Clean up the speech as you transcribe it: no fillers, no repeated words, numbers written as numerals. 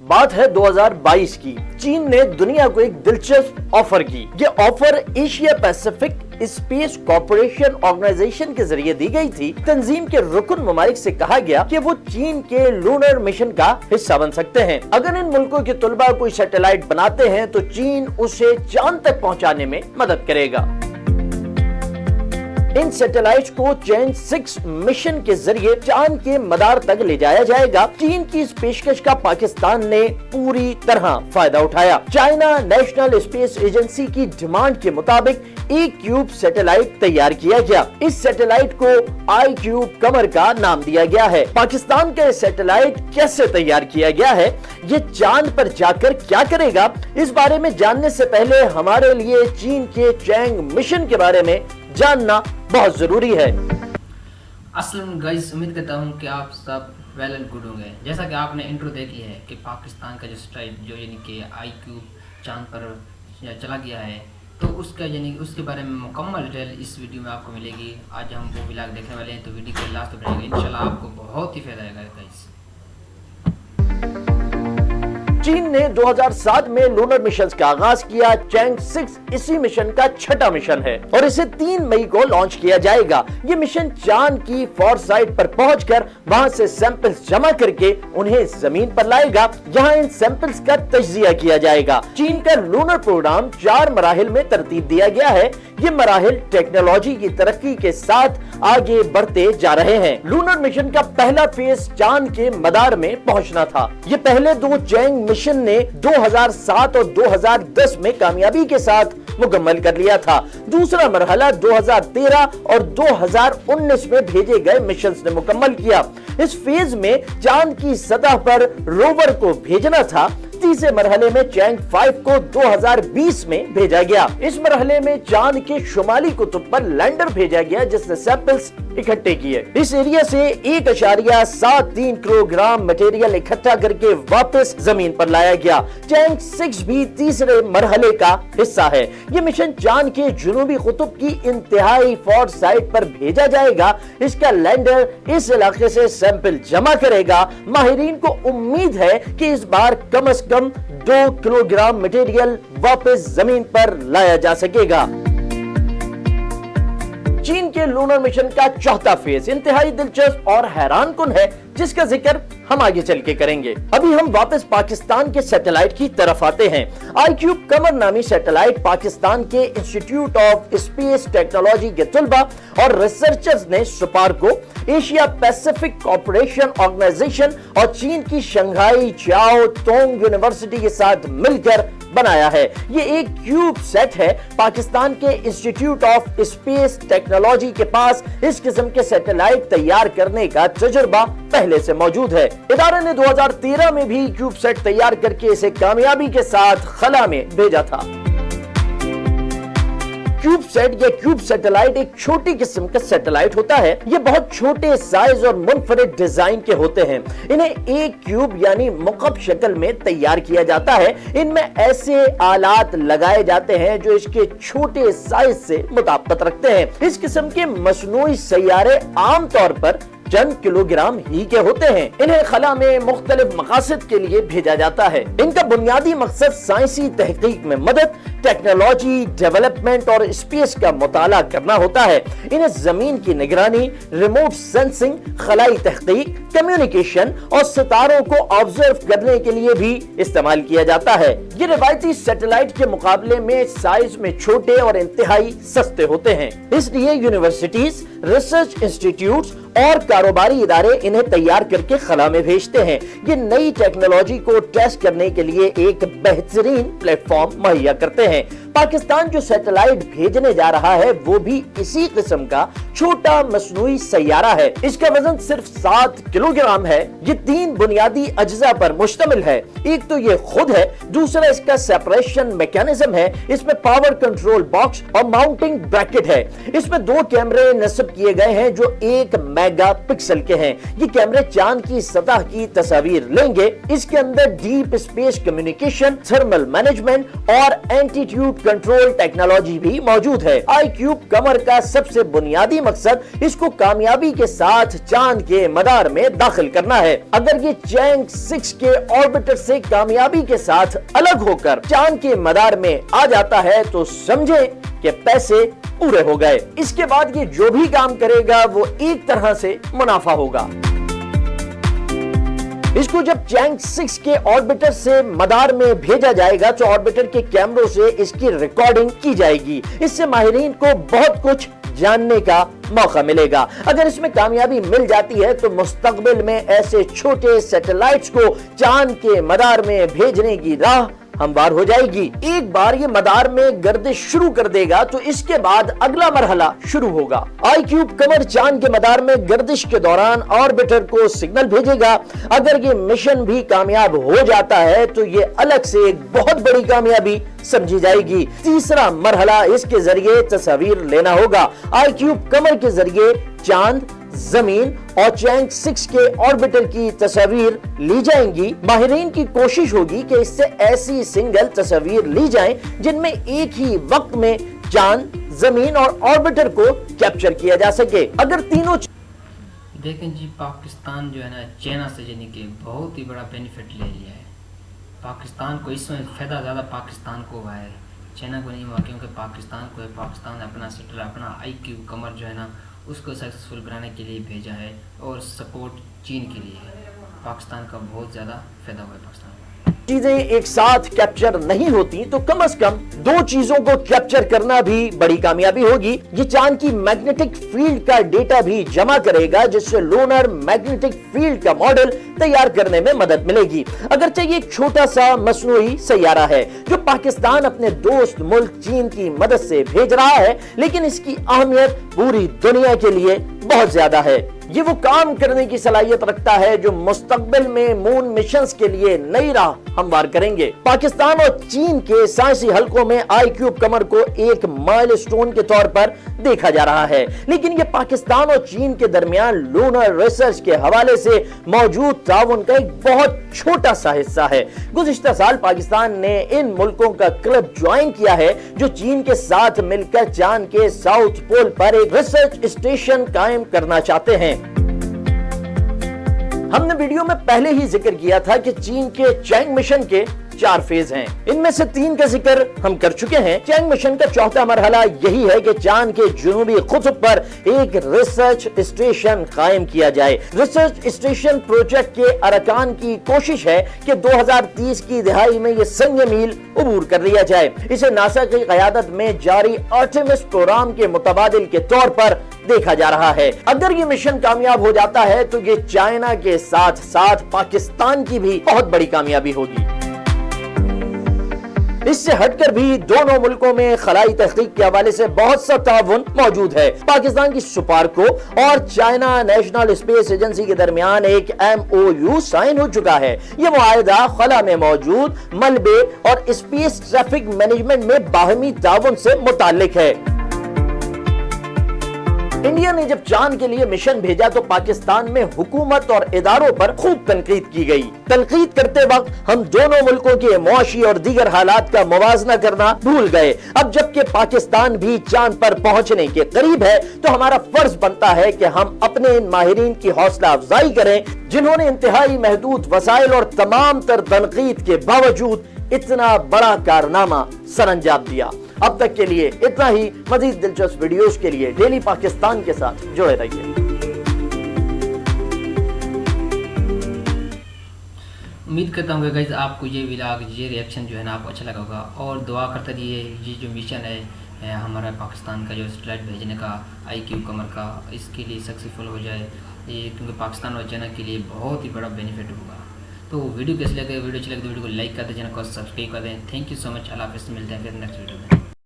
बात है 2022 की। चीन ने दुनिया को एक दिलचस्प ऑफर की। ये offer Asia Pacific space corporation organization के जरिए दी गई थी। तंजीम के रुकन ममालिक से कहा गया कि वो चीन के लूनर मिशन का हिस्सा बन सकते हैं। अगर इन मुल्कों के तुलबा कोई सैटेलाइट बनाते हैं तो चीन उसे चांद तक पहुंचाने में मदद करेगा। इन सैटेलाइट्स को चैंग 6 मिशन के जरिए चांद के मदार तक ले जाया जाएगा। चीन की इस पेशकश का पाकिस्तान ने पूरी तरह फायदा उठाया। चाइना नेशनल स्पेस एजेंसी की डिमांड के मुताबिक E-Cube सैटेलाइट तैयार किया गया। इस सैटेलाइट को I-Cube कमर का नाम दिया गया है। पाकिस्तान का सैटेलाइट कैसे तैयार किया गया है, ये चांद पर जाकर क्या करेगा, इस बारे में जानने से पहले हमारे लिए चीन के चैंग मिशन के बारे में जानना बहुत जरूरी है। अस्सलाम गाइस, उम्मीद करता हूँ कि आप सब वेल एंड गुड होंगे। जैसा कि आपने इंट्रो देखी है कि पाकिस्तान का जो सैटेलाइट जो यानी कि I-Cube चांद पर चला गया है, तो उसका यानी उसके बारे में मुकम्मल डिटेल इस वीडियो में आपको मिलेगी। आज हम वो व्लॉग देखने वाले हैं, तो वीडियो के लास्ट तक रहेगा। इंशाल्लाह आपको बहुत ही फायदा आएगा गाइस। चीन ने 2007 में लूनर मिशन का आगाज किया। चैंग 6 इसी मिशन का छठा मिशन है और इसे 3 मई को लॉन्च किया जाएगा। ये मिशन चांद की फॉर साइड पर पहुंचकर वहां से सैंपल्स जमा करके उन्हें जमीन पर लाएगा, जहां इन सैंपल्स का तज्जिया किया जाएगा। चीन का लूनर प्रोग्राम 4 मराहिल में तरतीब दिया गया है। ये मराहिल टेक्नोलॉजी की तरक्की के साथ आगे बढ़ते जा रहे हैं। लूनर मिशन का पहला फेज चांद के मदार में पहुंचना था। ये पहले 2 चैंग मिशन ने 2007 और 2010 में कामयाबी के साथ मुकम्मल कर लिया था। दूसरा मरहला 2013 और 2019 में भेजे गए मिशंस ने मुकम्मल किया। इस फेज में चांद की सतह पर रोवर को भेजना था। तीसरे मरहले में चैंग 5 को 2020 में भेजा गया। इस मरहले में चांद के शुमाली कुतुब पर लैंडर भेजा गया, जिसने सैंपल्स इकट्ठे किए। इस एरिया से 1.73 किलोग्राम मटेरियल इकट्ठा करके वापस जमीन पर लाया गया। चैंग 6 भी तीसरे मरहले का हिस्सा है। ये मिशन चांद के जुनूबी कुतुब की इंतहाई फॉर साइड पर भेजा जाएगा। इसका लैंडर इस इलाके से सैंपल जमा करेगा। माहिरीन को उम्मीद है कि इस बार कम से कम 2 किलोग्राम मटेरियल वापस जमीन पर लाया जा सकेगा। चीन के लूनर मिशन का चौथा फेज इंतहाई दिलचस्प और हैरानकुन है, जिसका जिक्र हम आगे चल के करेंगे। अभी हम वापस पाकिस्तान के सैटेलाइट की तरफ आते हैं। I-Cube कमर नामी सैटेलाइट पाकिस्तान के इंस्टीट्यूट ऑफ स्पेस टेक्नोलॉजी के तुलबा और रिसर्चर्स ने सुपार को एशिया पैसिफिक कॉर्पोरेशन ऑर्गेनाइजेशन और चीन की शंघाई चाओ तोंग यूनिवर्सिटी के साथ मिलकर बनाया है। ये एक क्यूब सेट है। पाकिस्तान के इंस्टीट्यूट ऑफ स्पेस टेक्नोलॉजी के पास इस किस्म के सैटेलाइट तैयार करने का तजुर्बा पहले से मौजूद है। इदारे ने 2013 में भी क्यूब सेट तैयार करके इसे कामयाबी के साथ खला में भेजा था। क्यूब सेट या क्यूब सैटेलाइट एक छोटी किस्म का सैटेलाइट होता है। ये बहुत छोटे साइज और मुनफरिद डिजाइन के होते हैं। इन्हें एक क्यूब यानी मुकब शक्ल में तैयार किया जाता है। इनमें ऐसे आलात लगाए जाते हैं जो इसके छोटे साइज से मुताबिकत रखते हैं। इस किस्म के मसनूई सैयारे आमतौर पर चंद किलोग्राम ही के होते हैं। इन्हें खला में मुख्तलिफ मकासद के लिए भेजा जाता है। इनका बुनियादी मकसद साइंसी तहकीक में मदद, टेक्नोलॉजी डेवलपमेंट और स्पेस का मुताला करना होता है। इन्हें जमीन की निगरानी, रिमोट सेंसिंग, खलाई तहकीक, कम्युनिकेशन और सितारों को ऑब्जर्व करने के लिए भी इस्तेमाल किया जाता है। ये रिवायती सैटेलाइट के मुकाबले में साइज में छोटे और इंतहाई सस्ते होते हैं, इसलिए यूनिवर्सिटीज, रिसर्च इंस्टीट्यूट्स और कारोबारी इदारे इन्हें तैयार करके खला में भेजते हैं। ये नई टेक्नोलॉजी को टेस्ट करने के लिए एक बेहतरीन प्लेटफॉर्म मुहैया करते हैं। पाकिस्तान जो सैटेलाइट भेजने जा रहा है वो भी इसी किस्म का छोटा मसनूई सैयारा है। इसका वजन सिर्फ 7 किलोग्राम है। ये 3 बुनियादी अज्जा पर मुश्तमिल है। एक तो ये खुद है, दूसरा इसका सेपरेशन मैकेनिज्म है, इसमें पावर कंट्रोल बॉक्स और माउंटिंग ब्रैकेट है। इसमें 2 कैमरे नस्ब किए गए हैं जो 1 मेगापिक्सल के हैं। ये कैमरे चांद की सतह की तस्वीर लेंगे। इसके अंदर deep space communication, thermal management और एंटीट्यूड कंट्रोल टेक्नोलॉजी भी मौजूद है। iCube कमर का सबसे बुनियादी मकसद इसको कामयाबी के साथ चांद के मदार में दाखिल करना है। अगर ये चैंग 6 के ऑर्बिटर से कामयाबी के साथ अलग होकर चांद के मदार में आ जाता है तो समझे कि पैसे पूरे हो गए। इसके बाद ये जो भी काम करेगा वो एक तरह से मुनाफा होगा। इसको जब चैंग 6 के ऑर्बिटर से मदार में भेजा जाएगा तो ऑर्बिटर के कैमरों से इसकी रिकॉर्डिंग की जाएगी। इससे माहिरीन को बहुत कुछ जानने का मौका मिलेगा। अगर इसमें कामयाबी मिल जाती है तो मुस्तकबिल में ऐसे छोटे सैटेलाइट्स को चांद के मदार में भेजने की राह हमवार हो जाएगी। एक बार ये मदार में गर्दिश शुरू कर देगा तो इसके बाद अगला मरहला शुरू होगा। iCube कमर चांद के मदार में गर्दिश के दौरान ऑर्बिटर को सिग्नल भेजेगा। अगर ये मिशन भी कामयाब हो जाता है तो ये अलग से एक बहुत बड़ी कामयाबी समझी जाएगी। तीसरा मरहला इसके जरिए तस्वीर लेना होगा। iCube कमर के जरिए चांद, जमीन और चैंग 6 के ऑर्बिटर की तस्वीर ली जाएंगी। माहिरीन की कोशिश होगी कि इससे ऐसी सिंगल तस्वीर ली जाएं जिनमें एक ही वक्त में चांद, जमीन और ऑर्बिटर को कैप्चर किया जा सके। अगर तीनों देखें जी, पाकिस्तान जो है ना चाइना से यानी कि बहुत ही बड़ा बेनिफिट ले लिया है। पाकिस्तान को इसमें फायदा ज़्यादा पाकिस्तान को हुआ है, चाइना को नहीं हुआ, क्योंकि पाकिस्तान को पाकिस्तान ने अपना सेटल अपना iCube कमर जो है ना उसको सक्सेसफुल बनाने के लिए भेजा है और सपोर्ट चीन के लिए है। पाकिस्तान का बहुत ज़्यादा फायदा हुआ है। पाकिस्तान चीजें एक साथ कैप्चर नहीं होती तो कम से कम दो चीजों को कैप्चर करना भी बड़ी कामयाबी होगी। ये चांद की मैग्नेटिक फील्ड का डेटा भी जमा करेगा जिससे लूनर मैग्नेटिक फील्ड का मॉडल तैयार करने में मदद मिलेगी। अगरचे ये एक छोटा सा मसनूई सैयारा है जो पाकिस्तान अपने दोस्त मुल्क चीन की मदद से भेज रहा है, लेकिन इसकी अहमियत पूरी दुनिया के लिए बहुत ज्यादा है। ये वो काम करने की सलाहियत रखता है जो मुस्तकबिल में मून मिशंस के लिए नई राह हमवार करेंगे। पाकिस्तान और चीन के साइंसी हलकों में iCube कमर को एक माइलस्टोन के तौर पर देखा जा रहा है, लेकिन ये पाकिस्तान और चीन के दरमियान लूनर रिसर्च के हवाले से मौजूद ताउन का एक बहुत छोटा सा हिस्सा है। गुज़िश्ता साल पाकिस्तान ने इन मुल्कों का क्लब ज्वाइन किया है जो चीन के साथ मिलकर चांद के साउथ पोल पर एक रिसर्च स्टेशन कायम करना चाहते हैं। हमने वीडियो में पहले ही जिक्र किया था कि चीन के चैंग मिशन के 4 फेज हैं। इनमें से 3 का जिक्र हम कर चुके हैं। चैंग मिशन का चौथा मरहला यही है कि चांद के जुनूबी कुतुब पर एक रिसर्च स्टेशन कायम किया जाए। रिसर्च स्टेशन प्रोजेक्ट के अरकान की कोशिश है कि 2030 की दिहाई में ये संग मील अबूर कर लिया जाए। इसे नासा की क़यादत में जारी आर्टेमिस प्रोग्राम के मुतबादिल के तौर पर देखा जा रहा है। अगर ये मिशन कामयाब हो जाता है तो ये चाइना के साथ साथ पाकिस्तान की भी बहुत बड़ी कामयाबी होगी। इससे हटकर भी दोनों मुल्कों में खलाई तहकीक के हवाले से बहुत सा ताउन मौजूद है। पाकिस्तान की सुपारको और चाइना नेशनल स्पेस एजेंसी के दरमियान एक MOU साइन हो चुका है। यह मुआहदा खला में मौजूद मलबे और स्पेस ट्रैफिक मैनेजमेंट में बाहमी ताउन से मुताल्लिक है। इंडिया ने जब चांद के लिए मिशन भेजा तो पाकिस्तान में हुकूमत और इदारों पर खूब तनकीद की गई। तनकीद करते वक्त हम दोनों मुल्कों के मुआशी और दीगर हालात का मुवाजना करना भूल गए। अब जबकि पाकिस्तान भी चांद पर पहुंचने के करीब है तो हमारा फर्ज बनता है कि हम अपने इन माहिरीन की हौसला अफजाई करें जिन्होंने इंतहाई महदूद वसाइल और तमाम तर तनकीद के बावजूद इतना बड़ा कारनामा सरअंजाम दिया। अब तक के लिए इतना ही। मजीद दिलचस्प वीडियोस के लिए डेली पाकिस्तान के साथ जुड़े रहिए। उम्मीद करता हूँ गाइस आपको ये व्लॉग, ये रिएक्शन जो है ना आपको अच्छा लगा होगा, और दुआ करते रहिए ये जो मिशन है हमारा पाकिस्तान का जो सैटेलाइट भेजने का iCube कमर का, इसके लिए सक्सेसफुल हो जाए ये, क्योंकि पाकिस्तान और चाइना के लिए बहुत ही बड़ा बेनिफिट होगा। तो वीडियो कैसे लगे, वीडियो अच्छी लगे तो वीडियो को लाइक कर दें, चैनल को सब्सक्राइब कर दें। Thank you so much. अल्लाह हाफ़िज़, मिलते हैं फिर नेक्स्ट वीडियो में।